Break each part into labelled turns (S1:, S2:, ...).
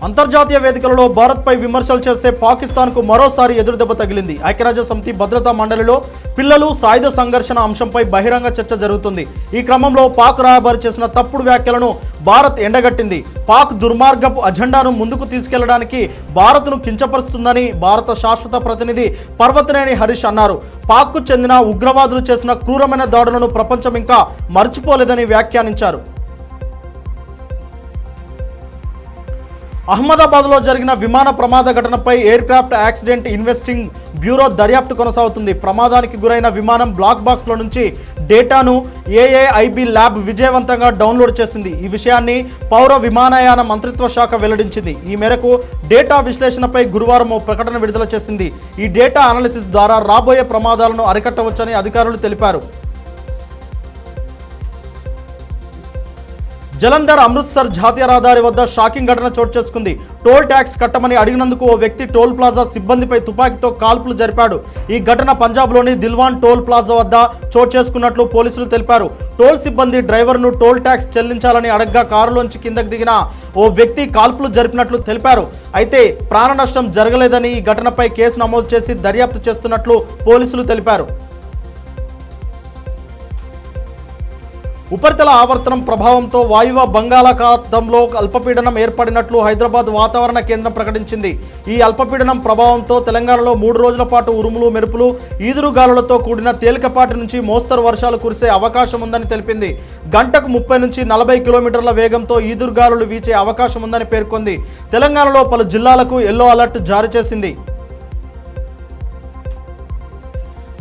S1: అంతర్జాతీయ వేదికలలో భారత్పై విమర్శలు చేస్తే పాకిస్తాన్కు మరోసారి ఎదురుదెబ్బ తగిలింది. ఐక్యరాజ్యసమితి భద్రతా మండలిలో పిల్లలు సాయుధ సంఘర్షణ అంశంపై బహిరంగ చర్చ జరుగుతుంది. ఈ క్రమంలో పాక్ రాయబారి చేసిన తప్పుడు వ్యాఖ్యలను భారత్ ఎండగట్టింది. పాక్ దుర్మార్గపు అజెండాను ముందుకు తీసుకెళ్లడానికి భారత్ను కించపరుస్తుందని భారత శాశ్వత ప్రతినిధి పర్వతనేని హరీష్ అన్నారు. పాక్కు చెందిన ఉగ్రవాదులు చేసిన క్రూరమైన దాడులను ప్రపంచం ఇంకా మర్చిపోలేదని వ్యాఖ్యానించారు. అహ్మదాబాద్లో జరిగిన విమాన ప్రమాద ఘటనపై ఎయిర్క్రాఫ్ట్ యాక్సిడెంట్ ఇన్వెస్టింగ్ బ్యూరో దర్యాప్తు కొనసాగుతుంది. ప్రమాదానికి గురైన విమానం బ్లాక్ బాక్స్లో నుంచి డేటాను ఏఏఐబి ల్యాబ్ విజయవంతంగా డౌన్లోడ్ చేసింది. ఈ విషయాన్ని పౌర విమానయాన మంత్రిత్వ శాఖ వెల్లడించింది. ఈ మేరకు డేటా విశ్లేషణపై గురువారం ఓ ప్రకటన విడుదల చేసింది. ఈ డేటా అనాలిసిస్ ద్వారా రాబోయే ప్రమాదాలను అరికట్టవచ్చని అధికారులు తెలిపారు. జలంధర్ అమృత్సర్ జాతీయ రహదారి వద్ద షాకింగ్ ఘటన చోటు చేసుకుంది. టోల్ ట్యాక్స్ కట్టమని అడిగినందుకు ఓ వ్యక్తి టోల్ ప్లాజా సిబ్బందిపై తుపాకీతో కాల్పులు జరిపాడు. ఈ ఘటన పంజాబ్లోని దిల్వాన్ టోల్ ప్లాజా వద్ద చోటు చేసుకున్నట్లు పోలీసులు తెలిపారు. టోల్ సిబ్బంది డ్రైవర్ను టోల్ ట్యాక్స్ చెల్లించాలని అడగ్గా కారులోంచి కిందకు దిగిన ఓ వ్యక్తి కాల్పులు జరిపినట్లు తెలిపారు. అయితే ప్రాణ నష్టం జరగలేదని ఈ ఘటనపై కేసు నమోదు చేసి దర్యాప్తు చేస్తున్నట్లు పోలీసులు తెలిపారు. ఉపరితల ఆవర్తనం ప్రభావంతో వాయువ్య బంగాళాఖాతంలో అల్పపీడనం ఏర్పడినట్లు హైదరాబాద్ వాతావరణ కేంద్రం ప్రకటించింది. ఈ అల్పపీడనం ప్రభావంతో తెలంగాణలో 3 రోజుల పాటు ఉరుములు మెరుపులు ఈదురుగాలులతో కూడిన తేలికపాటి నుంచి మోస్తరు వర్షాలు కురిసే అవకాశం ఉందని తెలిపింది. గంటకు 30 నుంచి 40 కిలోమీటర్ల వేగంతో ఈదురుగాలులు వీచే అవకాశం ఉందని పేర్కొంది. తెలంగాణలో పలు జిల్లాలకు ఎల్లో అలర్ట్ జారీ చేసింది.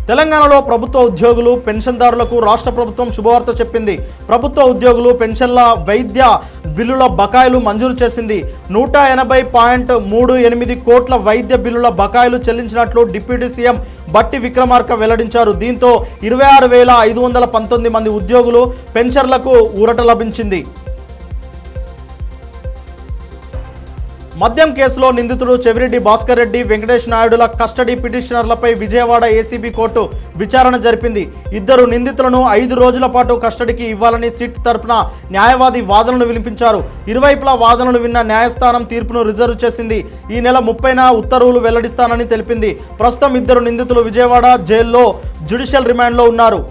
S1: తెలంగాణలో ప్రభుత్వ ఉద్యోగులు పెన్షన్దారులకు రాష్ట్ర ప్రభుత్వం శుభవార్త చెప్పింది. ప్రభుత్వ ఉద్యోగులు పెన్షన్ల వైద్య బిల్లుల బకాయిలు మంజూరు చేసింది. 180.38 కోట్ల వైద్య బిల్లుల బకాయిలు చెల్లించినట్లు డిప్యూటీ సీఎం బట్టి విక్రమార్క వెల్లడించారు. దీంతో 26,519 మంది ఉద్యోగులు పెన్షన్లకు ఊరట లభించింది. మద్యం కేసులో నిందితుడు Chevireddy Bhaskar Reddy, Venkatesh నాయుడుల custody పిటిషనర్లపై Vijayawada ACB court విచారణ జరిపింది. ఇద్దరు నిందితులను 5 రోజుల పాటు కస్టడీకి ఇవ్వాలని సిట్ తరపున న్యాయవాది వాదనలు వినిపించారు. ఇరువైపులా వాదనలు విన్న న్యాయస్థానం తీర్పును రిజర్వ్ చేసింది. ఈ నెల 30న ఉత్తర్వులు వెల్లడిస్తానని తెలిపింది. ప్రస్తుతం ఇద్దరు నిందితులు విజయవాడ జైల్లో జ్యుడిషియల్ రిమాండ్లో ఉన్నారు.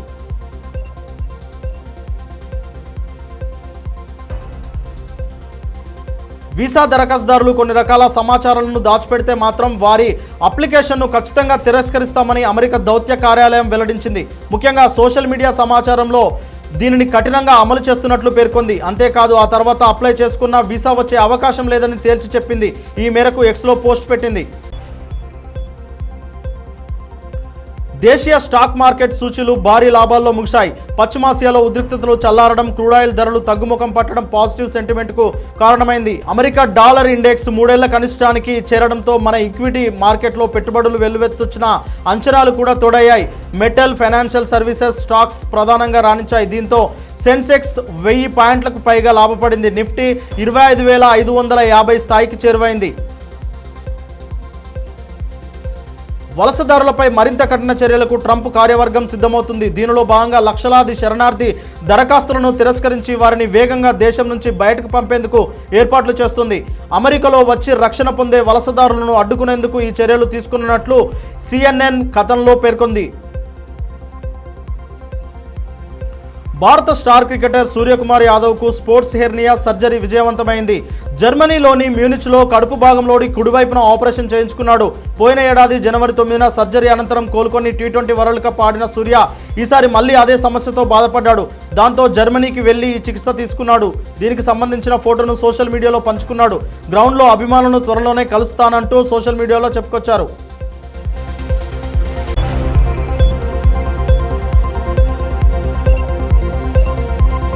S1: వీసా దరఖాస్తుదారులు కొన్ని రకాల సమాచారాలను దాచిపెడితే మాత్రం వారి అప్లికేషన్ను ఖచ్చితంగా తిరస్కరిస్తామని అమెరికా దౌత్య కార్యాలయం వెల్లడించింది. ముఖ్యంగా సోషల్ మీడియా సమాచారంలో దీనిని కఠినంగా అమలు చేస్తున్నట్లు పేర్కొంది. అంతేకాదు ఆ తర్వాత అప్లై చేసుకున్న వీసా వచ్చే అవకాశం లేదని తేల్చి చెప్పింది. ఈ మేరకు ఎక్స్లో పోస్ట్ పెట్టింది. దేశీయ స్టాక్ మార్కెట్ సూచీలు భారీ లాభాల్లో ముగిశాయి. పశ్చిమాసియాలో ఉద్రిక్తతలు చల్లారడం, క్రూడాయిల్ ధరలు తగ్గుముఖం పట్టడం పాజిటివ్ సెంటిమెంట్కు కారణమైంది. అమెరికా డాలర్ ఇండెక్స్ 3 ఏళ్ల కనిష్టానికి చేరడంతో మన ఈక్విటీ మార్కెట్లో పెట్టుబడులు వెల్లువెత్తున్న అంచనాలు కూడా తోడయ్యాయి. మెటల్, ఫైనాన్షియల్ సర్వీసెస్ స్టాక్స్ ప్రధానంగా రాణించాయి. దీంతో సెన్సెక్స్ 1000 పాయింట్లకు పైగా లాభపడింది. నిఫ్టీ 25,550 స్థాయికి చేరువైంది. వలసదారులపై మరింత కఠిన చర్యలకు ట్రంప్ కార్యవర్గం సిద్ధమవుతుంది. దీనిలో భాగంగా లక్షలాది శరణార్థి దరఖాస్తులను తిరస్కరించి వారిని వేగంగా దేశం నుంచి బయటకు పంపేందుకు ఏర్పాట్లు చేస్తుంది. అమెరికాలో వచ్చి రక్షణ పొందే వలసదారులను అడ్డుకునేందుకు ఈ చర్యలు తీసుకున్నట్లు CNN కథనంలో పేర్కొంది. భారత star cricketer Suryakumar యాదవ్కు sports hernia surgery విజయవంతమైంది. జర్మనీలోని మ్యూనిచ్లో కడుపు భాగంలోని కుడివైపున ఆపరేషన్ చేయించుకున్నాడు. పోయిన ఏడాది జనవరి 9న సర్జరీ అనంతరం కోలుకొని T20 వరల్డ్ కప్ ఆడిన సూర్య ఈసారి మళ్ళీ అదే సమస్యతో బాధపడ్డాడు. దాంతో జర్మనీకి వెళ్లి ఈ చికిత్స తీసుకున్నాడు. దీనికి సంబంధించిన ఫోటోను సోషల్ మీడియాలో పంచుకున్నాడు. గ్రౌండ్లో అభిమానులను త్వరలోనే కలుస్తానంటూ సోషల్ మీడియాలో చెప్పుకొచ్చారు.